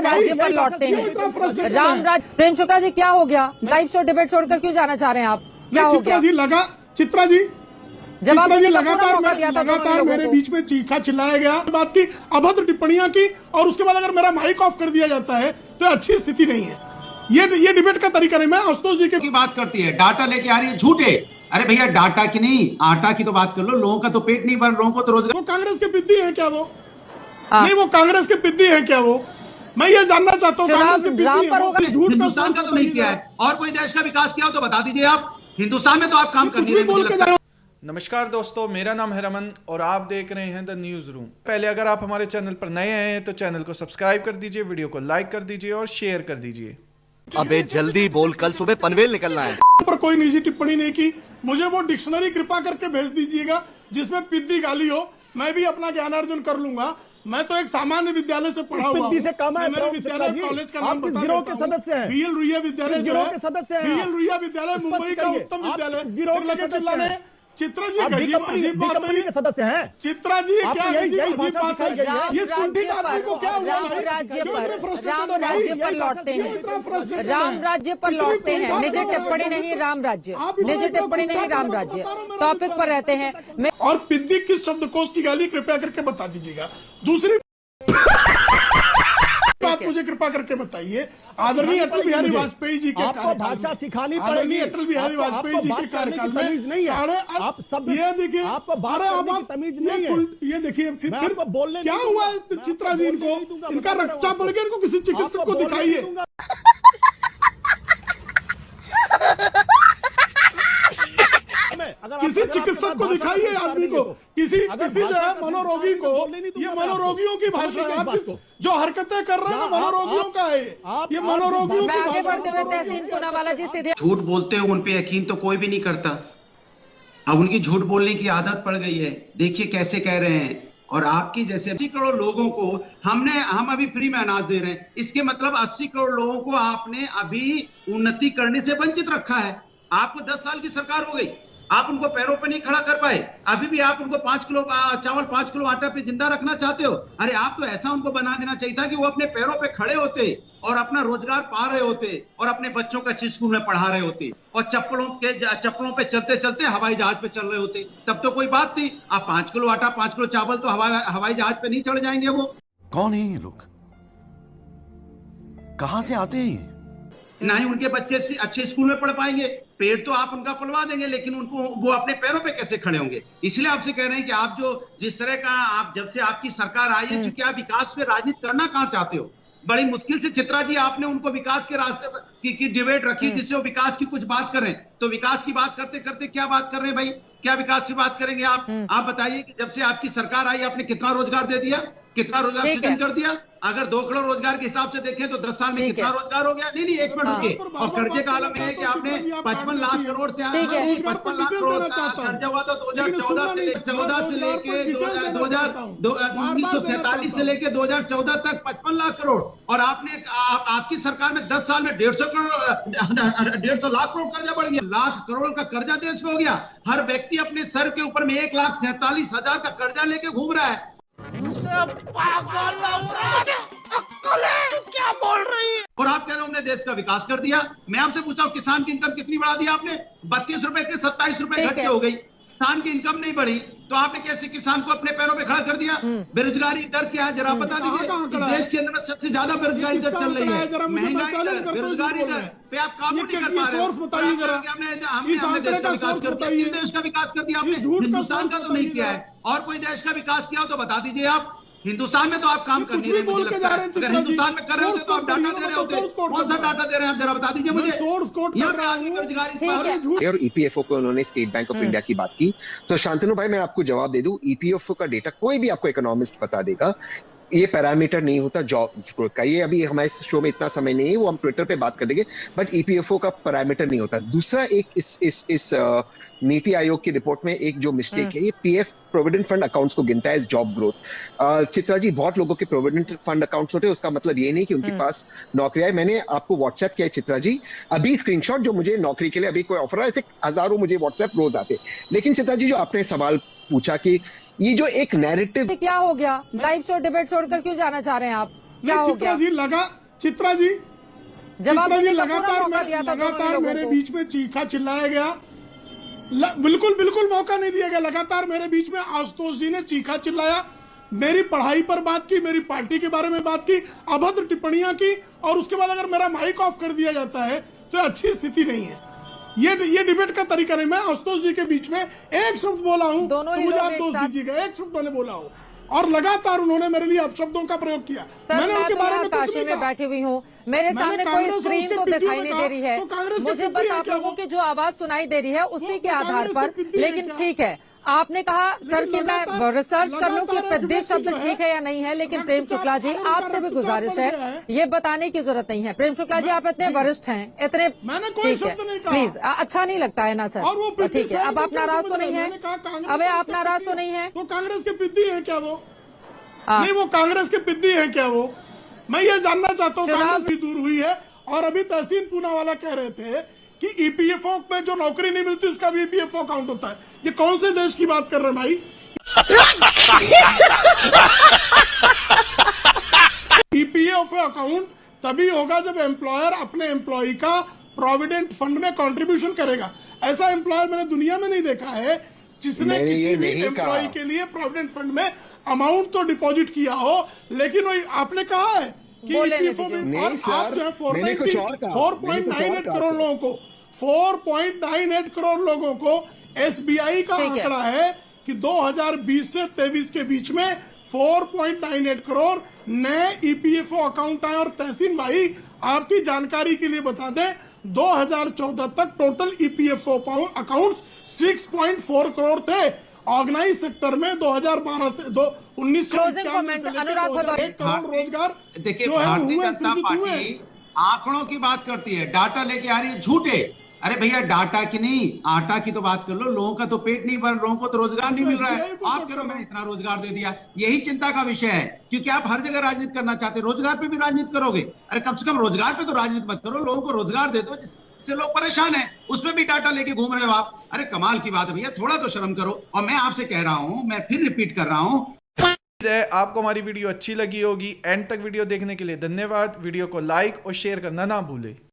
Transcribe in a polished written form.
राज्य पर लौटते हैं। राम राज्य प्रेम शुक्ला जी क्या हो गया? लाइव शो डिबेट छोड़कर क्यों जाना चाह रहे हैं आप? क्या हो गया? चित्रा जी लगातार मेरे बीच में चीखा चिल्लाया गया, बात की अभद्र टिप्पणियां की, और उसके बाद अगर मेरा माइक ऑफ कर दिया जाता है तो अच्छी स्थिति नहीं है। ये डिबेट का तरीका नहीं। मैं आशुतोष जी की बात करती है, डाटा लेके आ रही है झूठे। अरे भैया डाटा की नहीं, आटा की तो बात कर लो। लोगों का तो पेट नहीं भर, लोगों को तो रोजगार। वो कांग्रेस के पिद्दी है क्या? वो नहीं, वो कांग्रेस के पिद्दी है क्या? वो मैं ये जानना चाहता हूँ, कांग्रेस के पिद्दी है? झूठ हिंदुस्तान का तो नहीं किया है, और कोई देश का विकास किया हो तो बता दीजिए। आप हिंदुस्तान में तो आप काम कर नहीं रहे। नमस्कार दोस्तों, मेरा नाम है रमन और आप देख रहे हैं द न्यूज रूम। पहले अगर आप हमारे चैनल पर नए आए हैं तो चैनल को सब्सक्राइब कर दीजिए, वीडियो को लाइक कर दीजिए और शेयर कर दीजिए। अबे जल्दी बोल, कल सुबह पनवेल निकलना है। पर कोई निजी टिप्पणी नहीं की। मुझे वो डिक्शनरी कृपा करके भेज दीजिएगा जिसमें पिद्दी गाली हो, मैं भी अपना ज्ञानार्जन कर लूंगा। मैं तो एक सामान्य विद्यालय से पढ़ा हुआ हूँ। मेरे विद्यालय कॉलेज का नाम बता देता हूँ, बीएल रुइया विद्यालय जो है, बीएल रुइया विद्यालय मुंबई का उत्तम विद्यालय। लगे चिल्लाने, चित्रा जी अजीब बात है। सदस्य हैं चित्रा जी, क्या अजीब बात है? ये कुंठी आदमी को क्या हुआ भाई? राज्य पर लौटते हैं। राम राज्य पर लौटते हैं। निजी टिप्पणी नहीं, राम राज्य। निजी टिप्पणी नहीं, राम राज्य। टॉपिक पर रहते हैं। और पिद्दी किस शब्दकोश की गाली कृपया करके बता दीजिएगा। दूसरी बात मुझे कृपा करके बताइए, आदरणीय अटल बिहारी वाजपेयी जी के कार्यकाल में, आदरणीय अटल बिहारी वाजपेयी जी के कार्यकाल में ये देखिए, ये देखिए फिर क्या हुआ चित्रा जी? इनका रक्षा बढ़ गया, इनको किसी चिकित्सक को दिखाइए। किसी चिकित्सक को दिखाइए, आदमी को, किसी जो है मनोरोगी को। ये मनोरोगियों की भाषा है। आप जो हरकतें कर रहे हैं ना, मनोरोगियों का है ये मनोरोगियों की भाषा। झूठ बोलते हो, उन पे यकीन तो कोई भी नहीं करता। अब उनकी झूठ बोलने की आदत पड़ गई है। देखिए कैसे कह रहे हैं। और आपकी जैसे 80 करोड़ लोगों को हम अभी फ्री में अनाज दे रहे हैं, इसके मतलब 80 करोड़ लोगों को आपने अभी उन्नति करने से वंचित रखा है। आपको 10 साल की सरकार हो गई, आप उनको पैरों पे नहीं खड़ा कर पाए। अभी भी आप उनको 5 किलो चावल 5 किलो आटा पे जिंदा रखना चाहते हो। अरे आप तो ऐसा उनको बना देना चाहिए था कि वो अपने पैरों पे खड़े होते और अपना रोजगार पा रहे होते और अपने बच्चों को अच्छी स्कूल में पढ़ा रहे होते और चप्पलों पे चलते चलते हवाई जहाज पे चल रहे होते। तब तो कोई बात थी। आप 5 किलो आटा 5 किलो चावल तो हवाई जहाज पे नहीं चढ़ जाएंगे। वो कौन है ये लोग? कहां से आते हैं? ना ही उनके बच्चे अच्छे स्कूल में पढ़ पाएंगे। पेट तो आप उनका पढ़वा देंगे, लेकिन उनको वो अपने पैरों पे कैसे खड़े होंगे? इसलिए आपसे कह रहे हैं कि आप जिस तरह का आप जब से आपकी सरकार आई है, चूंकि आप विकास पे राजनीति करना कहां चाहते हो? बड़ी मुश्किल से चित्रा जी आपने उनको विकास के रास्ते की डिबेट रखी जिससे वो विकास की कुछ बात करें। तो विकास की बात करते करते क्या बात कर रहे हैं भाई? क्या विकास की बात करेंगे आप? आप बताइए कि जब से आपकी सरकार आई आपने कितना रोजगार दे दिया, कितना रोजगार सृजन कर दिया? अगर 2 करोड़ रोजगार के हिसाब से देखें तो 10 साल में कितना रोजगार हो गया? नहीं, एक मिनट रुकिए। और कर्जे का आलम है कि आपने 55 लाख करोड़ से 55 लाख करोड़ कर्जा हुआ था 2014 से लेके 1947 से लेके 2014 तक 55 लाख करोड़। और आपकी सरकार में 10 साल में 150 लाख करोड़ कर्जा बढ़ गया। लाख करोड़ का कर्जा देश में हो गया। हर व्यक्ति अपने सर के ऊपर में 1,47,000 का कर्जा लेके घूम रहा है। पागल तू क्या बोल रही है? और आप कह रहे हो हमने देश का विकास कर दिया। मैं आपसे पूछता हूँ, किसान की इनकम कितनी बढ़ा दी आपने? 32 रुपए के 27 रुपए घट के हो गई। किसान की इनकम नहीं बढ़ी तो आपने कैसे किसान को अपने पैरों पे खड़ा कर दिया? बेरोजगारी दर क्या है जरा बता दीजिए। इस देश के अंदर में सबसे ज्यादा बेरोजगारी दर चल रही है। महंगाई दर, बेरोजगारी दर पे आप काबू नहीं कर पा रहे हो। हमने देश का विकास कर दिया। किस देश का विकास कर दिया आपने? हिंदुस्तान का तो नहीं किया है। और कोई देश का विकास किया हो तो बता दीजिए। आप हिंदुस्तान में तो आप काम कर नहीं रहे। मुझे लगता है अगर हिंदुस्तान में कर रहे होते तो आप डाटा दे रहे होते। कौन सा डाटा दे रहे हैं आप जरा बता दीजिए मुझे। और ईपीएफओ को उन्होंने स्टेट बैंक ऑफ इंडिया की बात की। तो शांतनु भाई मैं आपको जवाब दे दूं, ईपीएफओ का डेटा कोई भी आपको इकोनॉमिस्ट बता देगा, ये पैरामीटर नहीं होता जॉब ग्रोथ का। ये अभी हमारे शो में इतना समय नहीं है, वो हम ट्विटर पे बात कर देंगे, बट ईपीएफओ का पैरामीटर नहीं होता। दूसरा एक इस नीति आयोग की रिपोर्ट में एक जो मिस्टेक है, ये पीएफ प्रोविडेंट फंड अकाउंट्स को गिनता है as job growth. Chitra ji, बहुत लोगों के प्रोविडेंट फंड अकाउंट्स होते हैं, उसका मतलब ये नहीं कि उनके पास नौकरी है। मैंने आपको व्हाट्सएप किया है चित्रा जी, अभी स्क्रीनशॉट जो मुझे नौकरी के लिए अभी कोई ऑफर है, ऐसे हजारों मुझे व्हाट्सएप रोज आते। लेकिन चित्रा जी, जो आपने सवाल पूछा कि ये जो एक नैरेटिव क्या हो गया, लाइव शो डिबेट छोड़कर क्यों जाना चाह रहे हैं आप? क्या नहीं हो चित्रा गया? जी चित्रा जी जवाब चित्रा जी देने का पूरा लगातार मौका दिया था दोनों लगातार लोगों मेरे को। बीच में चीखा चिल्लाया गया, बिल्कुल मौका नहीं दिया गया। लगातार मेरे बीच में आशुतोष जी ने चीखा चिल्लाया, मेरी पढ़ाई पर बात की, मेरी पार्टी के बारे में बात की, अभद्र टिप्पणियां की, और उसके बाद अगर मेरा माइक ऑफ कर दिया जाता है तो अच्छी स्थिति नहीं है। ये डिबेट का तरीका नहीं। मैं आशुतोष जी के बीच में एक शब्द बोला हूं तो दोनों ही मुझे लोग आप एक दोष साथ- दीजिएगा, एक शब्द मैंने बोला हो, और लगातार उन्होंने मेरे लिए अपशब्दों का प्रयोग किया। सर, मैंने मैं उनके तो बारे यहाँ में कुछ काशी नहीं में कहा। बैठी हुई हूँ, मेरे मैंने सामने कोई कांग्रेस और स्क्रीन उसके तो पिद्दियों दिखाई में नहीं कहा, दे रही है, तो कांग्रेस के मुझे पिद्दी बस है आप क्या लोगों वो? की जो आवाज सुनाई दे रही है उसी के आधार कांग्रेस के पर। पिद्दी है लेकिन क्या? ठीक है, आपने कहा सर कि मैं रिसर्च कर लूं कि लगातार पिद्दी एक शब्द व्यक्ति जो ठीक है या नहीं है, लेकिन रक्तचाप- प्रेम शुक्ला जी अगर आपसे भी उनका गुजारिश रक्तचाप बढ़ गया है, है। ये बताने की जरूरत नहीं है। प्रेम शुक्ला जी आप इतने वरिष्ठ हैं, इतने मैंने कोई ठीक है, शब्द नहीं कहा। प्लीज अच्छा नहीं लगता है ना सर। और वो पिद्दी ठीक है, स्वयं अब को आप क्या नाराज समझ तो रहे नहीं हैं? है? मैंने कहा कांग्रेस अबे आप के नाराज पिद्दी तो नहीं है? तो कांग्रेस के पिद्दी है क्या वो? हाँ। नहीं, वो कांग्रेस के पिद्दी है क्या वो? मैं ये जानना चाहता हूँ। चुनाव- कांग्रेस भी दूर हुई है, और अभी तहसीन पूनावाला कह रहे थे कि ईपीएफओ में जो नौकरी नहीं मिलती उसका भी ईपीएफओ काउंट होता है। ये कौन से देश की बात कर रहे हैं भाई? ईपीएफओ अकाउंट तभी होगा जब एम्प्लॉयर अपने एम्प्लॉय का प्रोविडेंट फंड में कंट्रीब्यूशन करेगा। ऐसा एम्प्लॉयर मैंने दुनिया में नहीं देखा है जिसने मैंने किसी ये भी नहीं एम्प्लॉय कहा। के लिए प्रोविडेंट फंड में अमाउंट तो डिपॉजिट किया हो, लेकिन वही आपने कहा है कि बोले नहीं ईपीएफओ में, दीजिए। और नहीं सर, आप जो है मैंने कुछ और कहा। 4.98 करोड़ लोगों को 4.98 करोड़ लोगों को एसबीआई का ठीक है। आंकड़ा है कि 2020 से 23 के बीच में 4.98 करोड़ नए ईपीएफओ अकाउंट आए। और तहसीन भाई आपकी जानकारी के लिए बता दें, 2014 तक टोटल ईपीएफओ अकाउंट्स 6.4 करोड़ थे। ऑर्गेनाइज सेक्टर में 2012 से 1991 से comment, लेकर अनुराग 2001 करोड़ रोजगार देखिए, जो है भारतीय हुए, जनता सृजित हुए। पार्टी आंकड़ों की बात करती है, डाटा लेके आ रही है झूठे। अरे भैया, डाटा की नहीं, आटा की तो बात कर लो। लोगों का तो पेट नहीं भर, लोगों को तो रोजगार नहीं मिल रहा है। आप कह रहे हो मैंने इतना रोजगार दे दिया। यही चिंता का विषय है, क्योंकि आप हर जगह राजनीति करना चाहते हो, रोजगार पे भी राजनीति करोगे। अरे कम से कम रोजगार पे तो राजनीति मत करो, लोगों को रोजगार दे दो जिससे लोग परेशान हैं। उसमें भी डाटा लेके घूम रहे हो आप। अरे कमाल की बात है भैया, थोड़ा तो शर्म करो। और मैं आपसे कह रहा हूं, मैं फिर रिपीट कर रहा हूं, है आपको हमारी वीडियो अच्छी लगी होगी। एंड तक वीडियो देखने के लिए धन्यवाद। वीडियो को लाइक और शेयर करना ना भूलें।